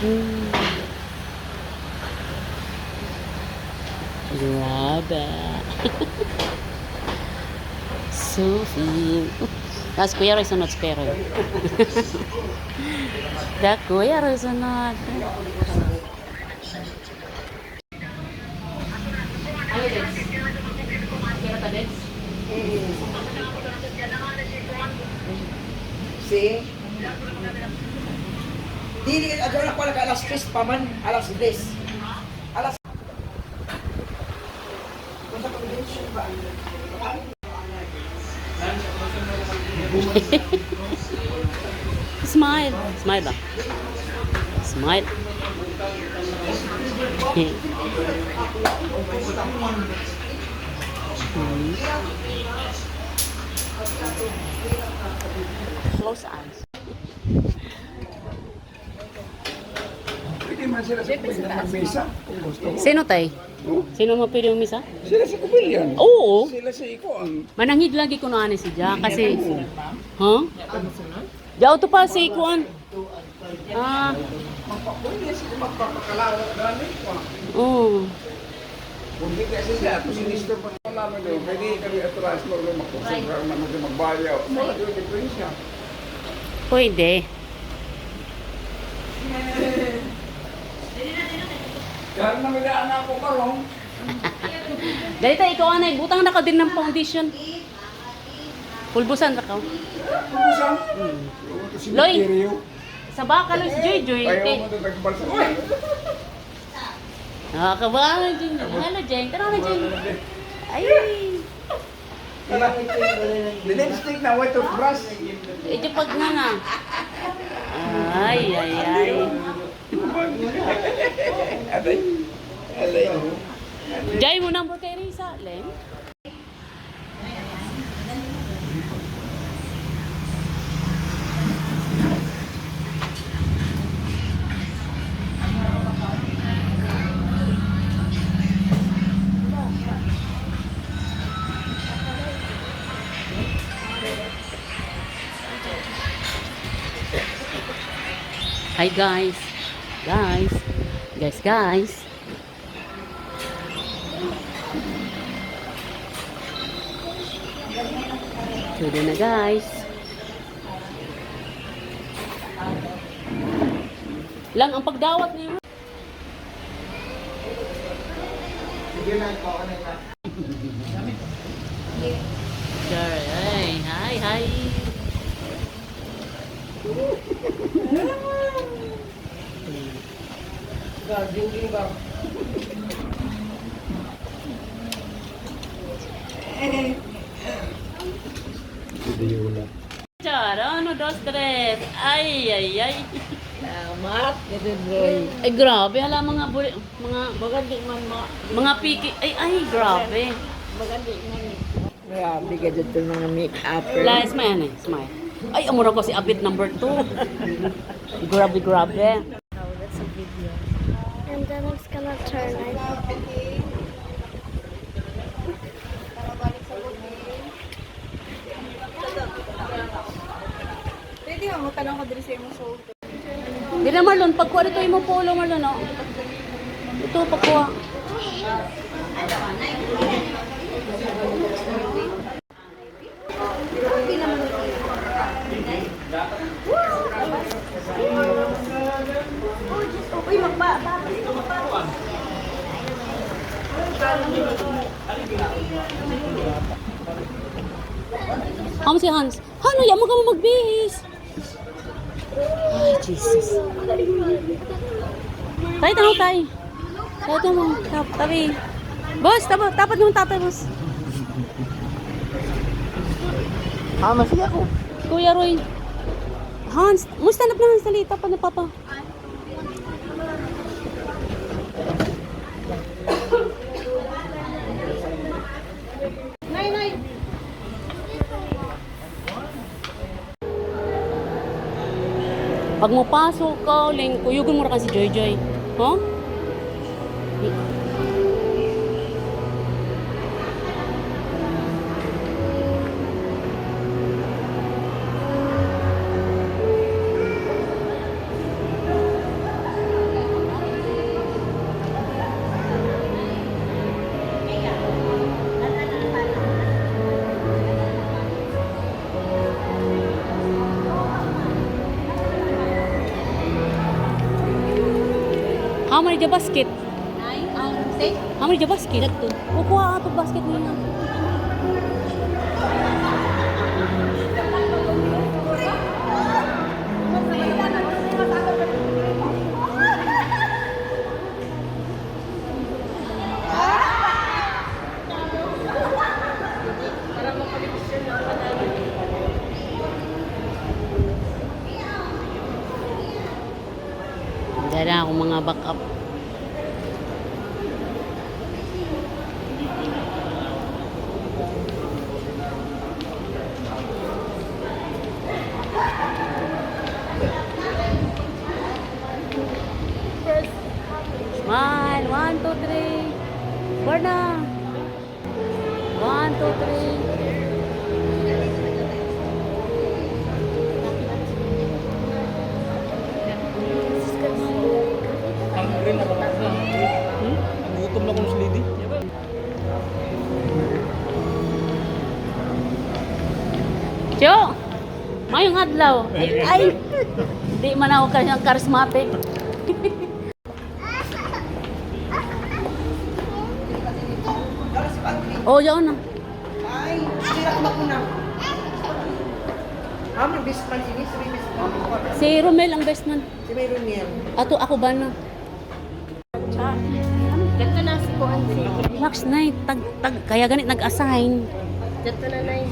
Mm. Grabe. Sophie. Tapos Kuya Roy sunod pero. Da Kuya Roy sunod. See? Dili adto na pala ka alas 3 pa man, alas 10. Alas Kunsa convention ba? Smile. Smile ba? Smile. Close eyes. Pwede man sila sa kubilyan ng mesa kung gusto mo. Sino tay? Sino mo pwede umisa? Sila sa kubilyan. Oo. Sila sa ikuan. Mananghid lagi ko na si Ja kasi huh? Ja to pa si kuan. Ah, Pwede sila magpapakalawak gani ko. oh. Kung di kasi sila, kung sinister pa naman doon, pwede kami atras mo rin magkonsentra naman din magbayaw. Wala doon diferensya. Pwede. Kaya naman na ako karong. Dali tayo, ikaw anay, butang na ka din ng foundation. Pulbusan na ka. Pupusan. Loy! Sa baka, Loy, si Joy Joy. Ayaw mo ito nagbalsa. Uy! Nakakabahan, Jen. Hello, Jen. Tara na, Jen. Ay! The lipstick na white of brush. Ito pag nga nga. Ay, ay, ay. Alay. Alay. Jai mo number kay Risa, Len. Hi guys. Guys. Tuloy na guys. Lang ang pagdawat niyo. Sige na ito. Ano na? Sure. Hi. Drinking ba? Chara, 1, 2, 3. Ay. Salamat. Roy. Ay, grabe. Hala, mga Maganda man mo. mga piki. Ay, grabe. Maganda man. Grabe ka dito mga make-up. Smile. Ay, amura ko si Abit number 2. Grabe. No, that's a video. And then it's gonna turn, I think. Pwede nga mo tanong ko diri sa imong soul. Di na Marlon, pagkuha dito yung polo Marlon, oh. Ito, pagkuha. Uy, magpa. Amo si Hans. Hano, yaman ka mo magbihis. Ay, Jesus. Tay, tanong tay. Tay, mo. Tabi. Boss, tapat yung tatay, boss. Masaya ko. Kuya Roy. Hans, musta na lang salita pa na papa. Nay. Pag mo pasok ka, uling, kuyugon mo ra kasi Joy. Huh? man dyan basket. Take. Amo dyan basket. Kukuha ato basket niya. Diyan na akong mga backup. Smile. 1, 2, 3. Borna. 1, 2, 3. Ang green na ba? Ang gutom na kung slidi. Tiyo! Mayong adlaw. Ay! Di man ako kanyang charismatic. Oh, yun na. Ay, sira ko makuna. May best man ini, si best man. Si Romel ang best man. Si Mayroon niya. Ato ako ba na? Dito na si Kuan si. Max na kaya ganit nag-assign. Dito na na yung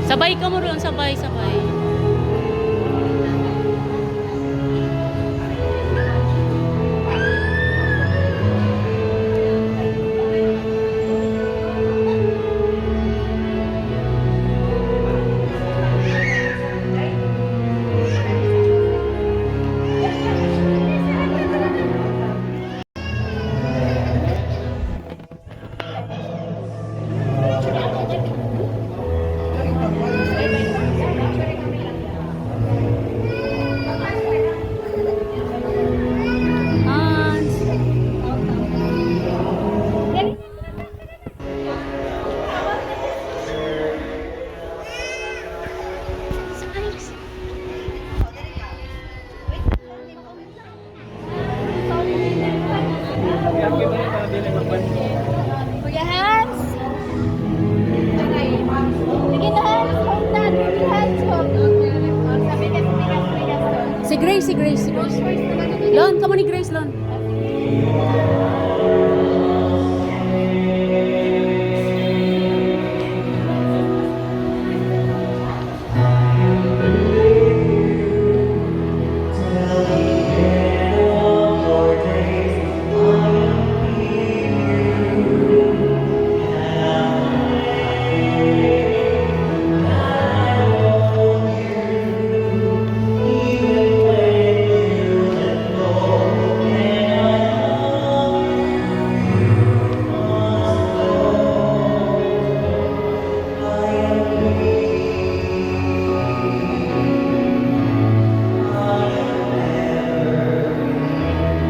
Sabay ka mo doon, sabay. Hans. Kuya Hans! Sige na Hans! Hold on! Sige Hans! Hold on! Sabi ka Si Grace. Lon, kamo ni Grace, Lon.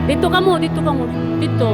Dito ka mo. Dito.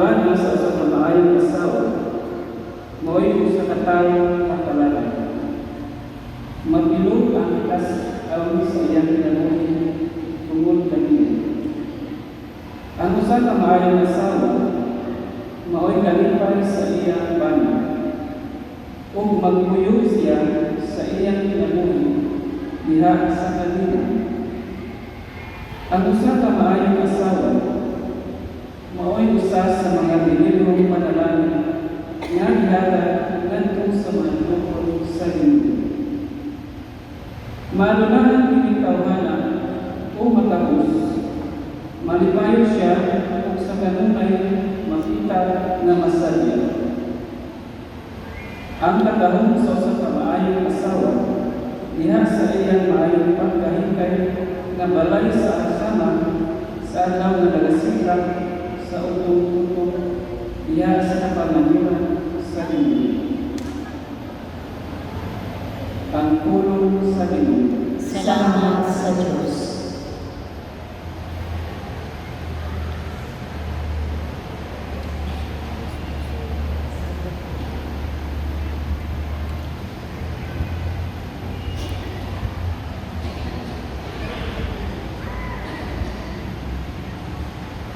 Pag-ibana sa usa ka maayong asawa, mao'y usa ka tawo makalalan. Magilog ang itas awi sa iyang kinabuhi tungod kaniya. Ang usa ka maayong asawa, mao'y kalipay sa iyang bana, ug magpuyo siya sa iyang kinabuhi diha sa kanila. Ang usa ka maayong asawa, mao'y usa sa mga binilong panalangin nga gihatag ngadto sa mga tungkol sa Ginoo. Malunahan kining tawhana o matapos, malipayo siya kung sa kanunay makita na masadya. Ang katahong sa usa ka maayong asawa diha sa iyang maayong pagkahikay na balay sa asama sa adlaw nga nagasikap sa utong-utong diha sa kapangyarihan sa Ginoo. Ang pulong sa Ginoo. Salamat sa Diyos.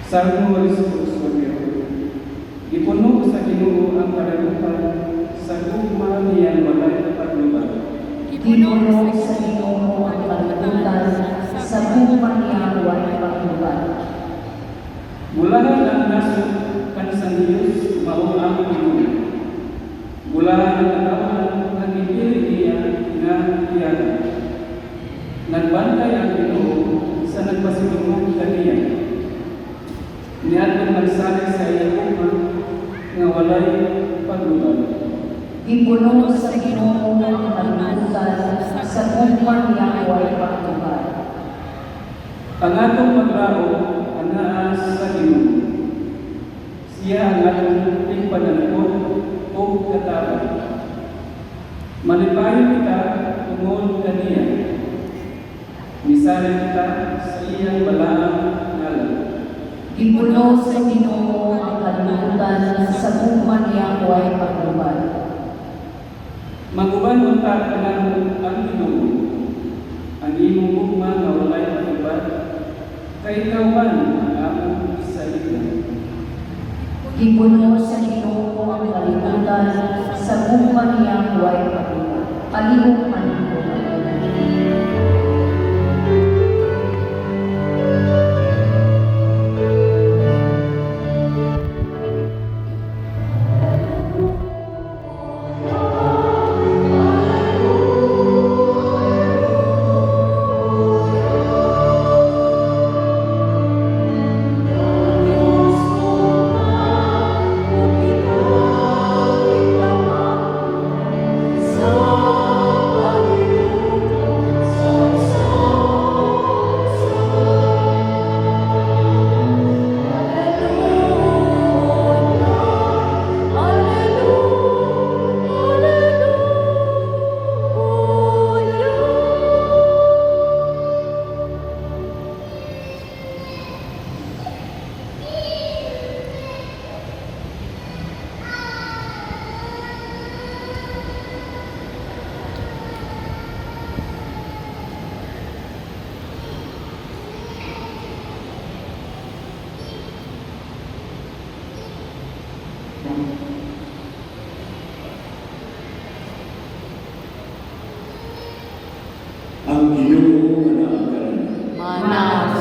Salmo 8:8. Ipuno sa Ginoo ang kadagutan sa gugma niyang walay paglubad. Ipuno sa Ginoo ang kadagutan sa gugma niyang walay paglubad. Mulahan ang nasod kan sa Diyos mao ang Ginoo. Mulahan ang katawan ang ipili niya nga iyan. Nagbantay ang Ginoo sa nagpasimugmong kaniya. Niadtong nagsalig sa iyang gugma nga walay paglubad. Ipuno sa Ginoo ang kadagutan sa gugma niyang walay paglubad. Ang atong paglao anaa sa Ginoo. Siya ang atong tingpanalipod o katawag. Malipayo kita tungod kaniya. Misalig kita sa iyang balaang ngalan. Ipuno sa Ginoo ang kadagutan sa gugma niyang walay paglubad. Maguban unta kanang ang Ginoo. Ang imong gugma nga walay paglubad, kay ikaw man ang among isaligdan. Ipuno sa Ginoo ang kadagutan sa gugma niyang walay paglubad. Palihog man ang Ang Ginoo manaakan. Manas.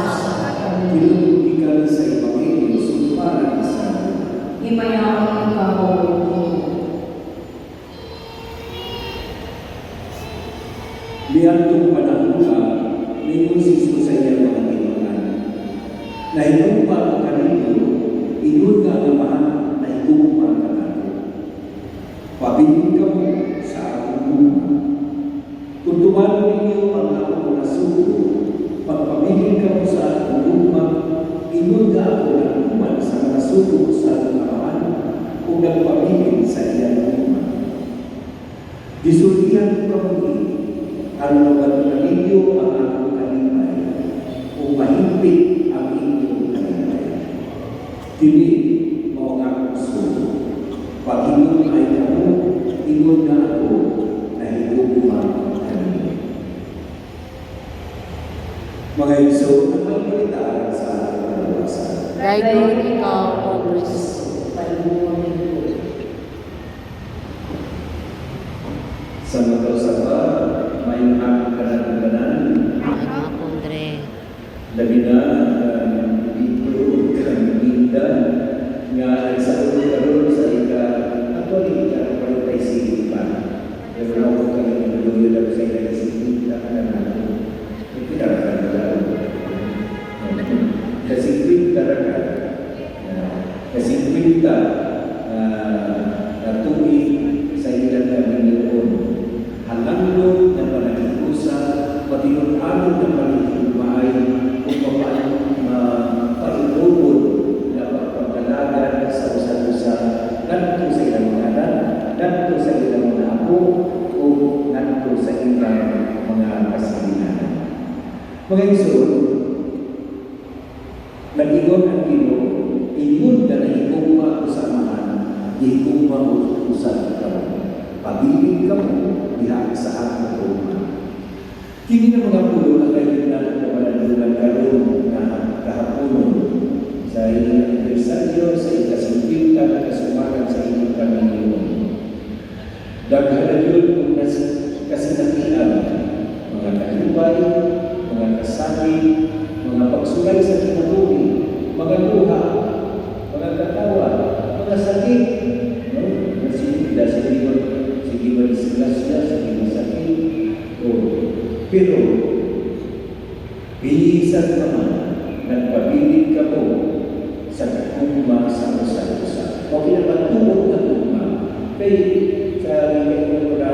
Tinutulungan sa Ebanghelyo sumara sa himayang ikaw. Niadtong panahon ningon si Jesus sa iyang mga tinunan. Nahigugma ang kanino, ingon nga Amahan, nahigugma ang kanino. Pabiling ka mo sa akong gugma. Kung tumalo ninyo ang akong mga suko, pagpabiling ka mo sa akong gugma, ingon nga ako nagkuman sa mga suko sa akong Amahan, kung nagpabiling sa iyang gugma. Gisultihan ko ka ang mga ninyo ang akong kalipay o mahimpit ang inyong kalipay. Kini, mga Mga iso, ang magbalitaan sa ating kalawasan. Daigon ikaw, O Kristo. Sa magkasapa, may mga kanang-kanan, Mga kundre. labi na dito, kanina, nga ay sa ulo karoon sa actually, ika 45 pa. Pero ako kayo naguluyo lang sa ika-50 na kanang kasi 50 talaga. Kasi 50 na tuwing sa ilang Panginoon. Halanglo na panagikusa, pati yung amin na panagikumaay kung paano mapailubod na pagpagdalagan sa usa-usa nanto sa ilang mga anak, nanto sa ilang mga apo, o nanto sa ilang mga kasilinan. Mga isun, nag-ingon ang Ginoo, ingon na nahigugma usamahan, higugma usan ka mo. Pabiling ka mo, diha sa aking gugma. Kini na mga pulo na kayo na kawalan karoon na kahaponon sa ilang anibersaryo, sa ikasimpilta na kasumaran sa ilang Panginoon. Daghan yun kung kasinakian, mga kaibay, mga kasabi, mga pagsulay sa kinabuhi, mga luha, mga katawa, mga sakit, no? Sige sakit, pero pinisan ka man, nagpabilig ka mo sa kaguma sa usa-usa. O pinapatulog na kaguma, kay sa mga mga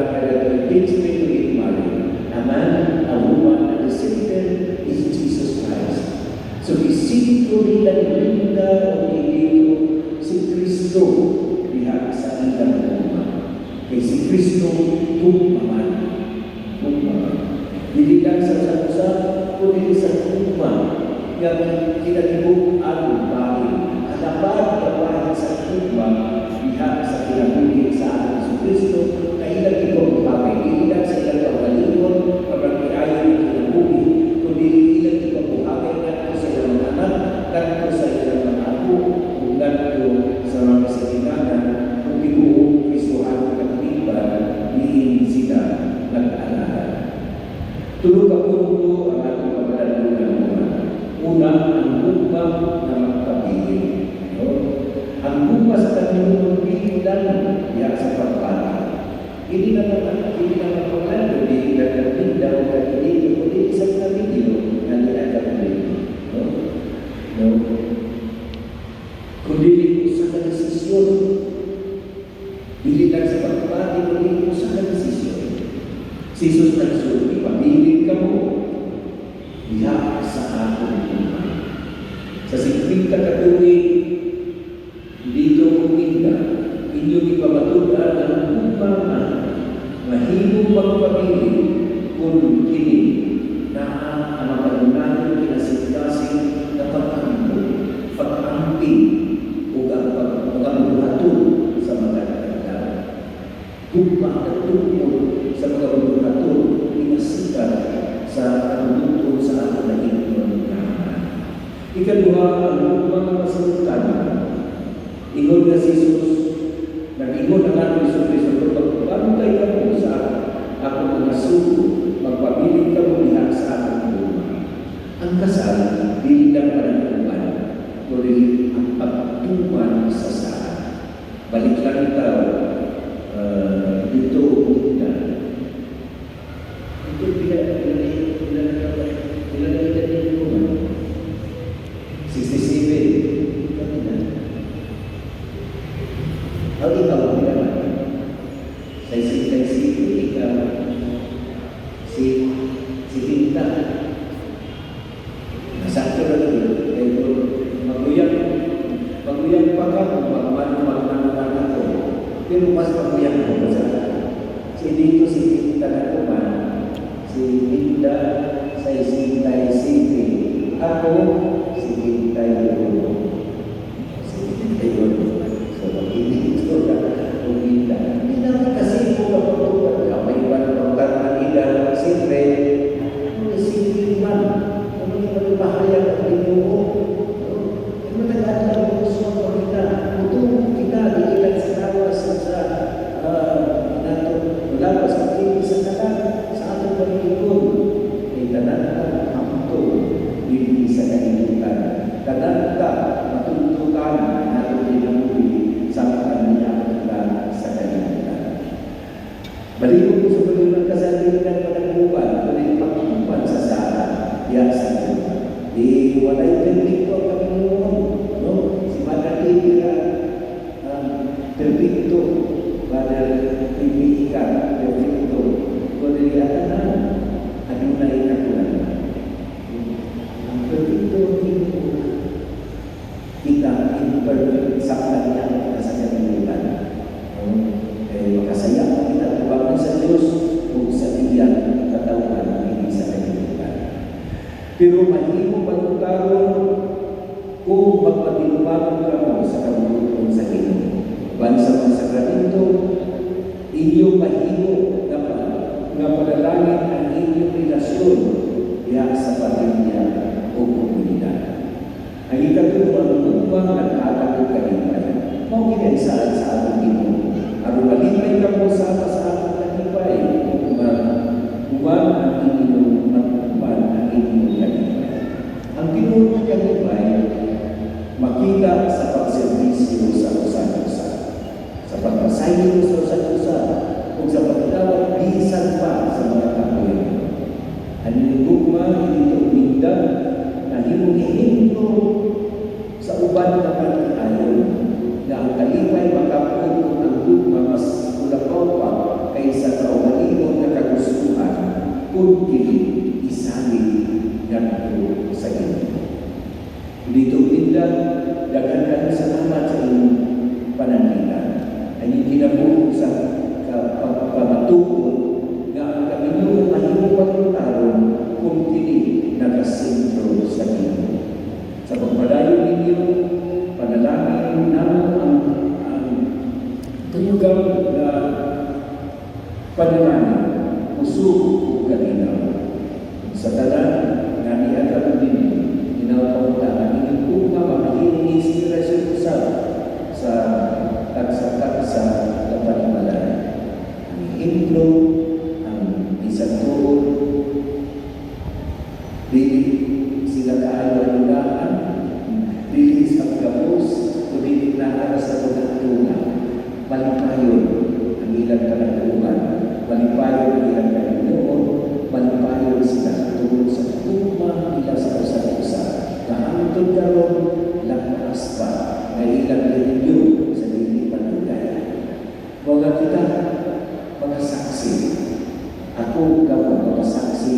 intimate marriage, naman, ang woman at the center is Jesus Christ. So, isipin nila nila o dito si Kristo diha sa ilang kaguma. Kay si Kristo tumaman. Dili lang sa usa-usa, kundi sa kaguma nga kinatibuk ang bahay. Hanapan sa kaguma diha sa kinabuhi sa ating si Kristo na ilang ikaw bagay. Dili lang sa ilang kawalingon, kapag-iayon ng kinabuhi, kundi ilang ikaw bagay nato sa ilang mga anak, nato sa ilang mga apo, kung nato sa mga sakinanan, kung ibuong Kristo ang katipan, diin sila nag-alahan. Tulog ka po ang ating pagdalalunan naman. Una, ang bukbang na magpapigil. No? Ang bukbang sa kanilang bilang diya sa pagpata. Hindi naman pagpapalalo, hindi naman pindaw na hindi, kundi isang video na niagapin. No? No? Kundi sa desisyon. Hindi lang sa pagpapati, kundi sa desisyon. Si Jesus nagsulit, ipabilig ka mo, diha sa ating buhay. Sa 50 katuwing, dito kuminda, inyong ipamatulaan ang bukbangan, mahimong magpabilig, kung kini na ang makalunan kinasikasin na pag-ampi o pag-ambuhatun sa mga nagkakaroon. Bukbang at tungkol sa mga pagbuhatun, pinasikat sa pagbuto sa ating naging naman. Ikaduha, ang mga masalutan. Ingon na si Jesus, nag-ingon ang ating Iso Kristo, pagbantay ka mo sa ako mga sugo, magpabilig ka mo diha sa ating buhay. Ang kasal, di lang panagpuan, kundi ang pagtuman sa saan. Balik lang ito, dito kita. Ito pinag-ilan ko man. 67. Kanina. Ang ikaw, naman. Sa isip, ikaw, si Tinta. Nasakto na ito. Pero maguyang pa ka kung magmano-magmano ako. Pero mas maguyang ko sa si dito si Tinta na naman, si tanan ka amto dili sa kalibutan. Tanan ka matutukan nato kinabuhi samtang niya ka sa kalibutan. Balik ko sa pagiging kasabihan ng panagbuwan, kunin pagkukupan sa sara, yan sa Tuhan. Di walay perfecto ang Panginoon, no? Si Mother Ivira, perfecto, Mother Ivira, perfecto. Kunin yan na, ano na inakulan. Ang perfecto, kita imperfect sa kanya sa kalibutan. Makasaya kita tubangan sa Diyos kung sa iyan katawan hindi sa kalibutan. Pero mahimo pagkaroon kung magpatinubagan ka mo sa kabutuan sa Ginoo. Ban sa mga sakramento, inyong mahimo na pagalangin ang inyong relasyon diya sa pamilya o komunidad. Ang ikatulong ang upang nag-atak o kalipay. Mao ginaisahan sa atong Ginoo. Aron malipay ka mo sa atong kalipay, uman ang inyong matupad ang inyong kalipay. Ang Ginoo kalipay, makita sa pagserbisyo sa usa-usa, sa pagpasayo sa usa-usa, o sa pagtawag bisan pa sa mga kapuyan. Ang inyong gugma, inyong mindan, na inyong ihintro sa uban na pag-ayon, na ang kalipay makapunin ang gugma mas ulapaw pa kaysa kaumalimon na kagustuhan kung kini isali nato sa Ginoo. Dito pindan, dagan kami salamat sa inyong pananglitan. Ang ginabuo sa pamatukod na ang Panginoon mahimo pagtutaron kung kini nakasentro sa Ginoo. Sa pagpadayon ninyo, panalangin namin ang tugang na panalangin, usog o kalinaw. Sa talan, naniagam din, inawag ang inyong kuma, makikinig inspirasyon sa tagsa-tagsa na panimalayan. Ang hintlo, ang isang tuon, dili sila kaalalulaan, dili sa gabos, kundi na sa tunang-tunang. Malipayon ang ilang kanagduman, malipayon ang ilang kanagduman, malipayon sila tungkol sa tuma nila sa usa-usa. Kahantod karon lakas pa na ilang ninyo sa dili panugay. Mga kita, mga saksi. Ako kapag mga saksi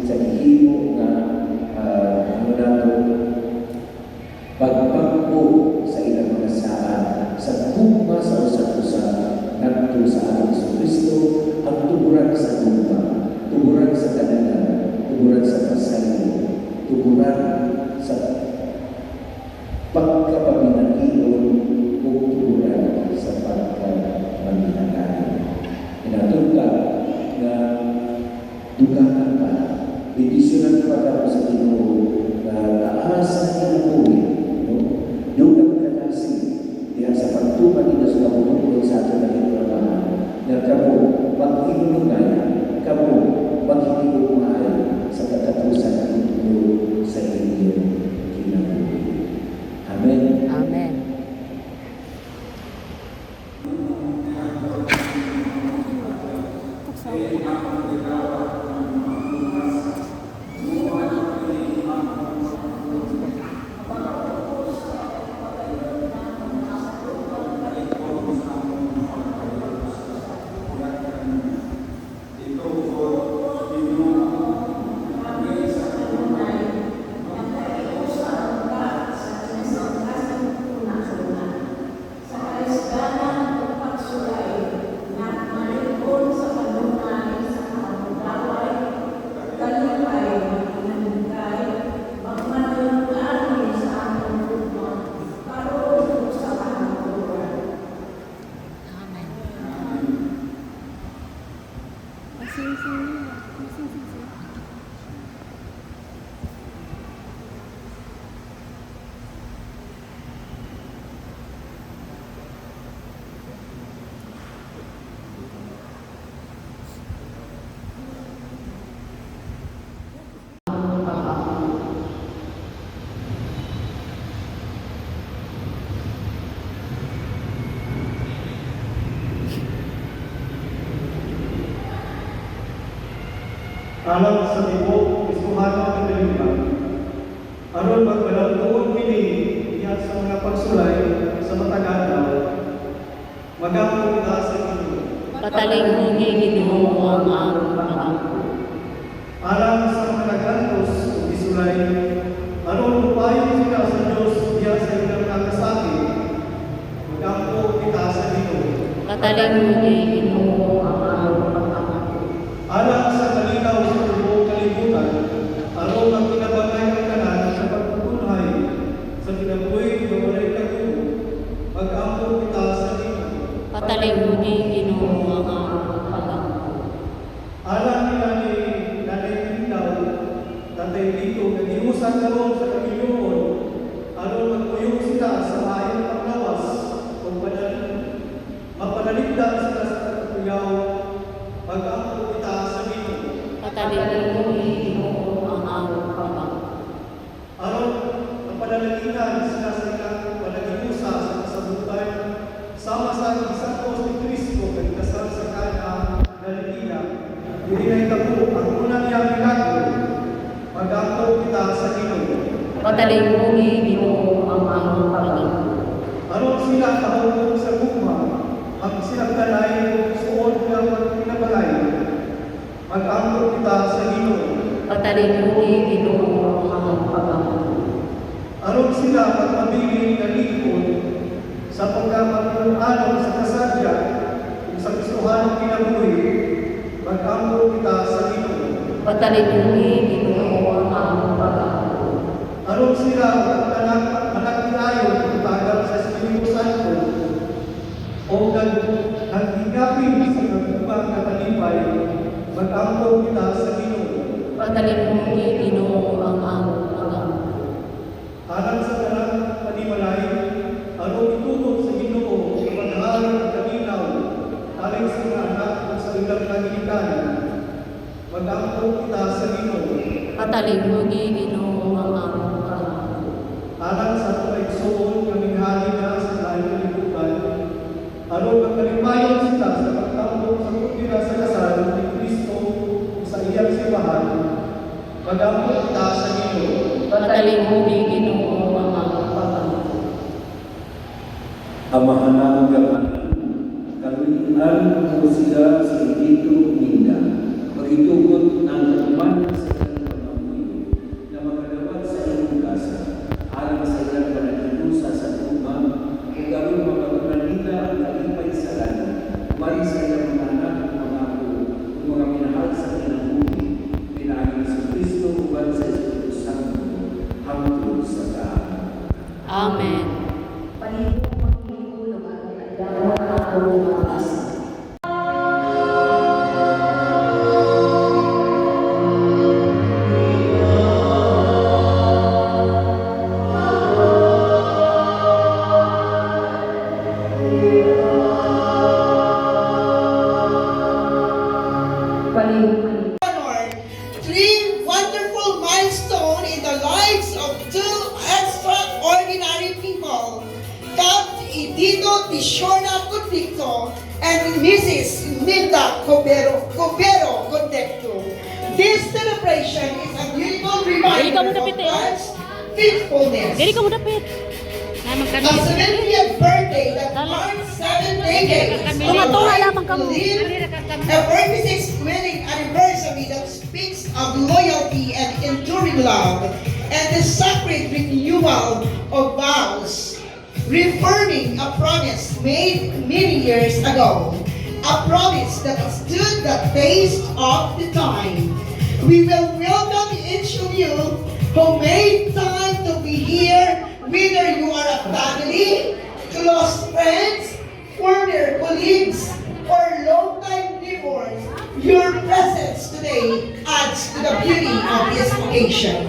sa ihimo na pagpagpo sa ilang mga saan sa gugma sa usa-usa ngadto sa ating Kristo ang tuburan sa gugma, tuburan sa kanalan, tuburan sa pasayo, tuburan sa pagkapaminatiyon o tuburan sa pagkapaminatayon. Inatulka na dugahan pa, bidisyonan pa ka sa Ginoo na taas na kinabuhi, dugang kanasi, diya sa pagtuman nila sa kabunukul sa ating naging na kamo mag-inunungay, kamo mag-inunungay sa katapusan ninyo sa inyong kinabuhi. Amen. Amen. alang sa tibok Kristohano ng Pilipinas. Aron magbalangtuon kini diha sa mga pagsulay sa matag adlaw. Magamit kita sa Ginoo. Patalingon ni Ginoo ang among pangako. Alang sa mga nagantos o isulay, aron upayon sila sa Diyos diha sa ilang nakasakit. Magamit kita sa Ginoo. Patalingon ni Ginoo ang among pangako. Alang sa kalinaw sa buong kalibutan, aron ang pinabagay ang tanan sa pagpupunhay sa kinabuhi na walay kagulo, mag-ampo kita sa Ginoo. Patalingon ni Ginoo ang among pangako. Alang nila ni Nanay Pindaw, Tatay Lito, nagiusan karon sa Panginoon, aron magpuyong sila sa maayong panglawas o mapanaligdan sila sa katuyaw, mag-ampo kita sa Ginoo. Patalingon ni Ginoo ang among pangako. Aron ang panalangin sila sa ilang panagiusa sa kasabutan, sama sa isang ni Kristo kay kasal sa Kana Galilea, dili na itabo ang unang niyang milagro, mag-ampo kita sa Ginoo. Patalingon ni Ginoo ang among pangako. Aron sila kahugog sa gugma, ang silang kanay suod ng pagpinabalay, mag-ampo kita sa Ginoo. Patalingon ni Ginoo ang among pangako. Aron sila magpabiling nalikod sa pagkapagpunan sa kasadya kung sa Kristohanong kinabuhi, mag-ampo kita sa Ginoo. Patalingon ni Ginoo ang among pangako. Aron sila managpinayon tagal sa Espiritu Santo o naghigapin sa nagubang katalipay, mag-ampo kita sa Ginoo. Patalingon ni Ginoo ang among pangako. Alang sa talang panimalay, aron itutog sa Ginoo sa paghaharap ng kalinaw, aling sa mga anak o sa ilang kagilikan, mag-ampo kita sa Ginoo. Patalingon ni Ginoo ang among pangako. Alang sa pagkaigsoon kaming hali na sa laing kalibutan, aron magkalipayon sila sa pagtambok sa kutira sa kasal ni Kristo o sa iyang simbahan, mag-ampo kita sa Ginoo. Patalingon ni Ginoo ang among pangako. Amahanang gaman, kaluian mo sila sa dito minda, magitugot ang katuman sa ilang pamamuyo, na magkadawat sa ilang kasa, alam sa ilang panagilusa sa luma, kung gawin mapagpunan nila ang kalipay sa lana, mari sa ilang mga anak, mga ako, kung mga minahal sa kinabuhi, pinahal sa Kristo, uban sa Espiritu Santo, hangtod sa daan. Amen. Palibong magtulong at kailangan ako umaasa. Three wonderful milestones in the lives of two extraordinary people, Capt. Edito Tishorna Convicto and Mrs. Minda Cobero Contecto. This celebration is a beautiful reminder of God's faithfulness. Dili ka mo dapit. A 70th birthday that marks 7 decades Tunga-tunga lamang ka mo. a 46th wedding anniversary that speaks of loyalty and enduring love, and the sacred renewal of vows, reaffirming a promise made many years ago, a promise that stood the test of the time. We will welcome each of you who made time to be here, whether you are a family, close friends, former colleagues, or long-time neighbors. Your presence today adds to the beauty of this occasion.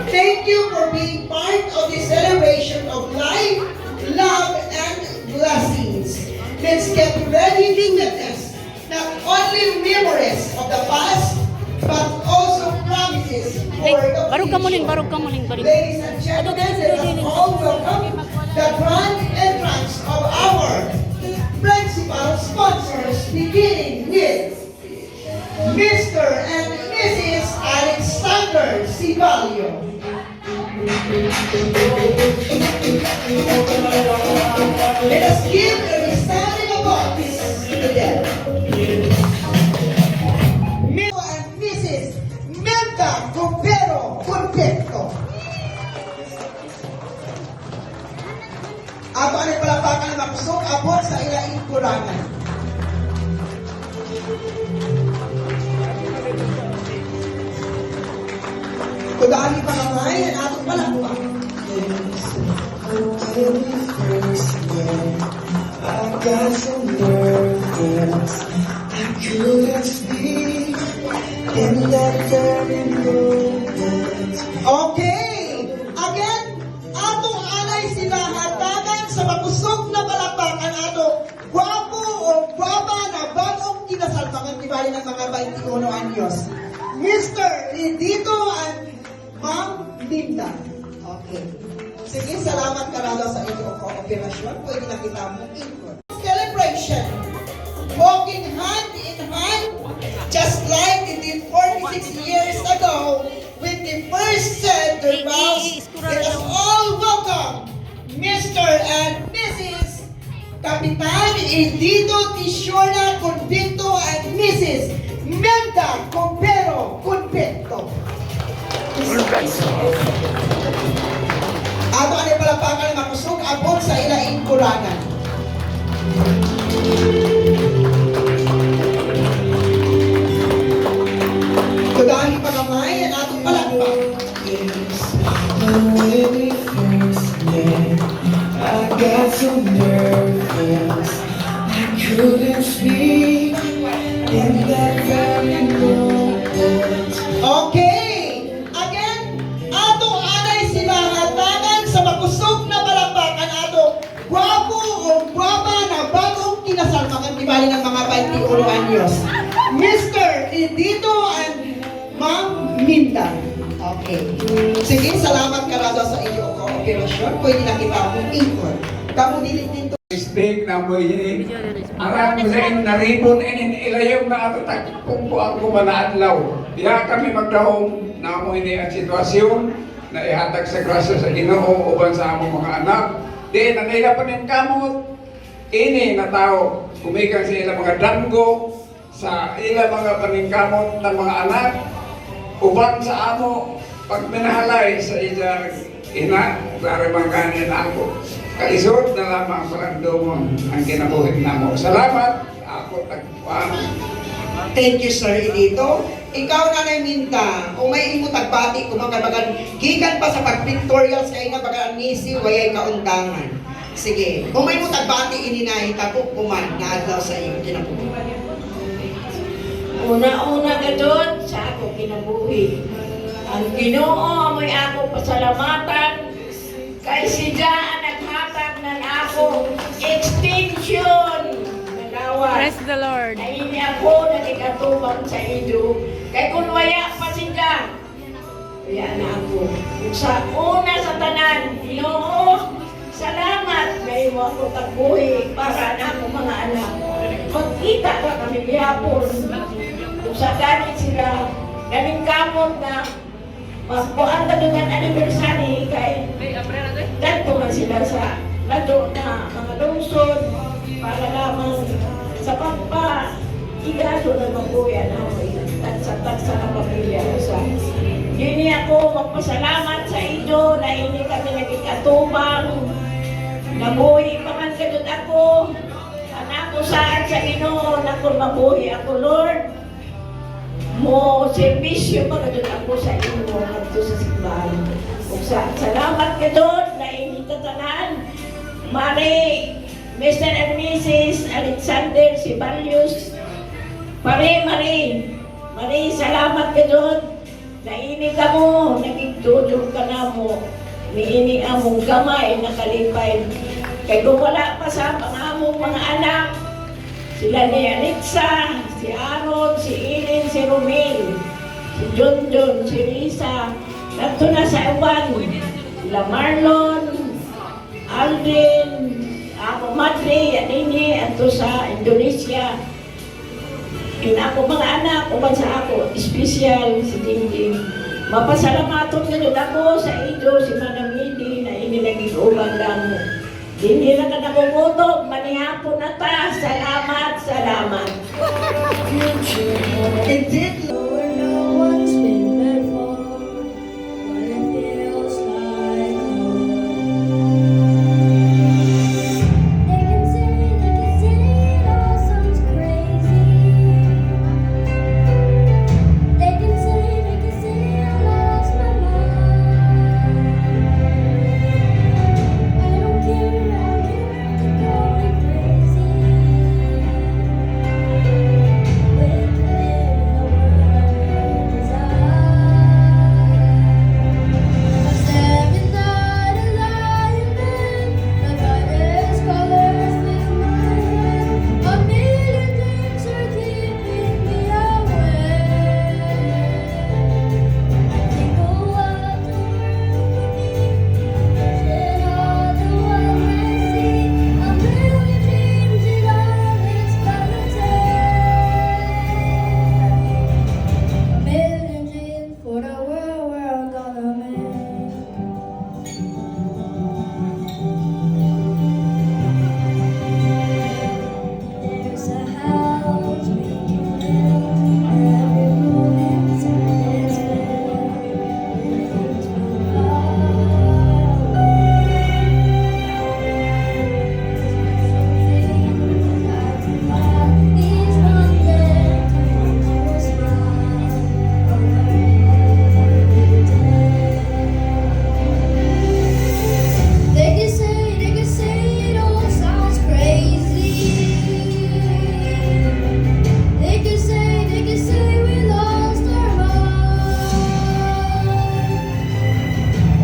Thank you for being part of this celebration of life, love, and blessings. Let's get ready to witness not only memories of the past, but also promises for the Barog ka muling, future. barog ka muling, barog. Ladies and gentlemen, let us all welcome the grand entrance of our principal sponsors, beginning with Mr. and Mrs. Alexander Sibalio. Let us give a resounding applause to them. Mr. and Mrs. Melda Copero Convento. Ato ang palapakan ng makusog abot sa ilaing kurangan. Kudahan pa kamay ang atong palakpak. I got some nerves. I couldn't speak in that very moment. Okay! Again, atong anay sila hatagan sa makusog na palakpakan ato. Guwapo o guwapa na bagong kinasal mga tibali ng mga 21 anyos. Mr. Edito and Ma'am Linda. Okay. Sige, salamat karalo sa inyong kooperasyon. Pwede na kita mong ikot. Celebration. Walking hand in hand, just like they did 46 years ago when they first said their vows. Let us all welcome Mr. and Mrs. Kapitan Edito Tishona Convento and Mrs. Melda Copero Convento. Ato ano palapakan ng makusog abot sa ilaing kurangan. Kudahan pa kamay ang atong palakpak. I got so nervous I couldn't speak in that very moment. Okay! Again, ato anay sila hatagan sa makusog na palakpakan ato. Guwapo o guwapa na bagong kinasal mga tibali ng mga 21 anyos. Mr. Edito and Ma'am Minda. Okay. Sige, salamat karado sa inyong kooperasyon. Pwede na kita mong ikot. Kamu dilitin to. Mistake na mo yun. Arang sa in naribon in ilayong na atatak kung po ako manaadlaw. Diya kami magdahong na mo ini ang sitwasyon na ihatag sa grasya sa Ginoo uban sa among mga anak. Di nangilapan yung kamot. Ini na tao kumikang sa ilang mga danggo sa ilang mga paningkamot ng mga anak uban sa amo pag minahalay sa ilang ina para mangkanin ako. Kaisod na lamang parandomon ang kinabuhi na mo. Salamat. Ako tagpuan. Thank you, Sir Edito. Ikaw na Minda, kung may imo tagbati, kung magabagan, gikan pa sa pag-pictorials kayo nga baga nisi, wayay kaundangan. Sige, kung may imo tagbati, ininay, tapok kuman, na adlaw sa iyo, kinabuhi. Una-una ka doon sa ako kinabuhi. Ang Ginoo amoy ako pasalamatan kay siya naghatag ng ako extension na lawas. Praise the Lord. Na ini ako nagikatubang sa ido. Kay kung waya pa siya, waya na ako. Sa una sa tanan, Ginoo, salamat kay mo ako tagbuhi para na ako mga anak. Magkita ka kami bihapon. Kung sa ganit sila, daming kamot na magpuan ka doon ng anniversary kay dato na sila sa dato na mga lungsod para lamang sa pagpa-igaso na magbuya namin at sa na pamilya sa yun ako magpasalamat sa inyo na hindi kami nagkikatubang nabuhi pa man ka doon ako anak ko saan sa Ginoo na kung mabuhi ako Lord mo servisyo pa ka doon ako sa inyo at sa simbahan. Kung salamat ka doon na initatanan. Mari, Mr. and Mrs. Alexander Sibalius. Mari, salamat ka doon. Naini ka mo, nagigtudog ka na mo. Niini among gamay na kalipay. Kaya kung wala pa sa among mga anak, sila ni Alexa, si Aaron, si Ilin, si Romel, si John, si Risa, nato na sa iwan, sila Marlon, Aldrin, ako Madre, Yanini, ato sa Indonesia. Yun ako mga anak, uban sa ako, espesyal si Dingding. Mapasalamaton nyo ako sa inyo si Manamidi na inilagigulang lang mo. Hindi na ka nakumutok, manihapon na ta. Salamat, salamat. Indeed, No one's been there for, but it feels like home. They can say it all sounds crazy. They can say I lost my mind. I don't care if they call me crazy. We're clear in the world desire. I'm staring at a lying man. My brightest colors fill my head. A million dreams are keeping me awake. People walk the world for me, and all the world I see. A million dreams and all it's gonna take. A million dreams for the world we're gonna make. There's a house we can live. Every room inside is filled with things from far away. Each one there to find you a smile every day. They can say it all sounds crazy. They can say we lost our mind.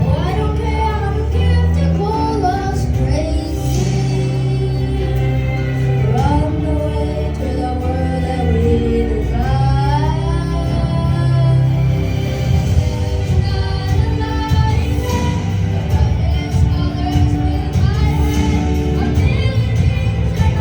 Oh, I don't care if they call us crazy. We're on the way to the world that we desire. Not a lying man, the brightest colors fill my head. A million dreams are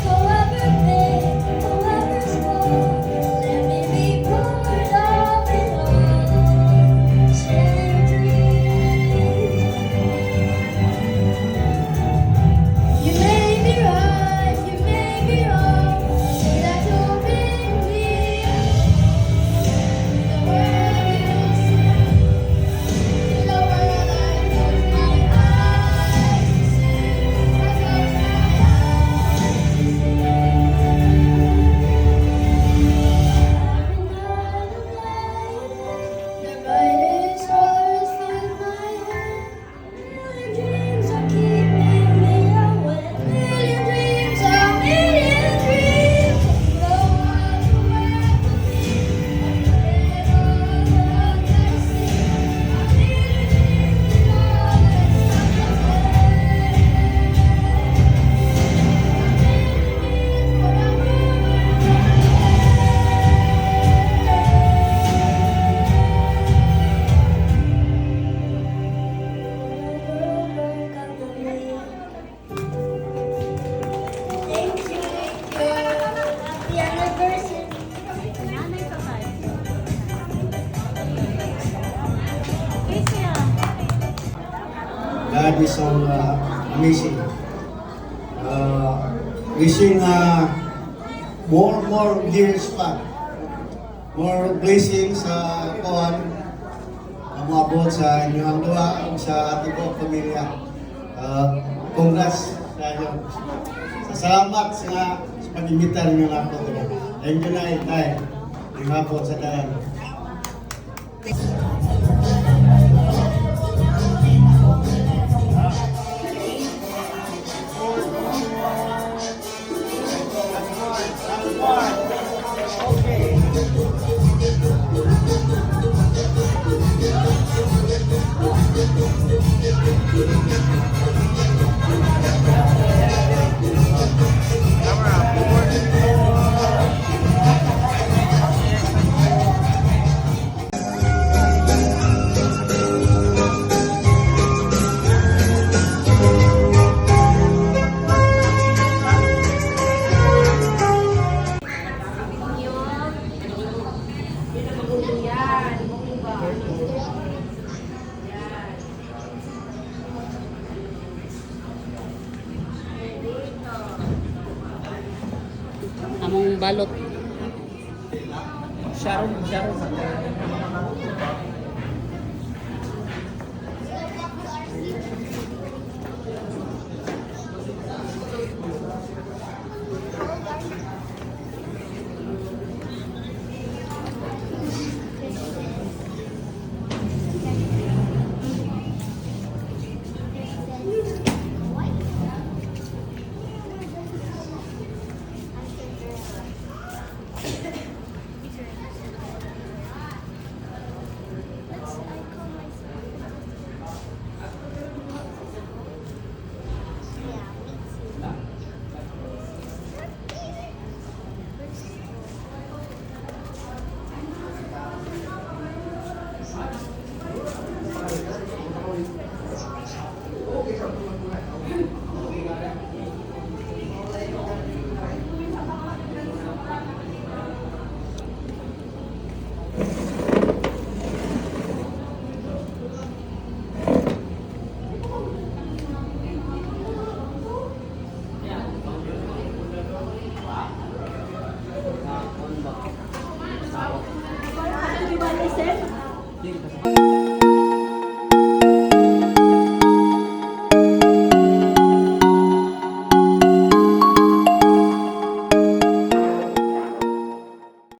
however big, however small, let me be part of it all. Share dreams. You may be right, you may be wrong. Say that you're with me. The world you'll see, the world I close my eyes to see. I close my eyes to see. The brightest colors fill my head. Million dreams are keeping me awake. Million dreams, a million dreams. No one to wear for me. And all that I see. A million dreams and all that's not the way. A million Thank you. Happy anniversary. God is so amazing. Wishing more years pa. More blessings sa kuhan ang maabot sa inyong duha sa ating buong pamilya. Congrats sa inyo. Salamat sa pag-imbita ninyo na ako. Thank you na itay. Yung hapon sa daan. Camera. among balot. Sharon.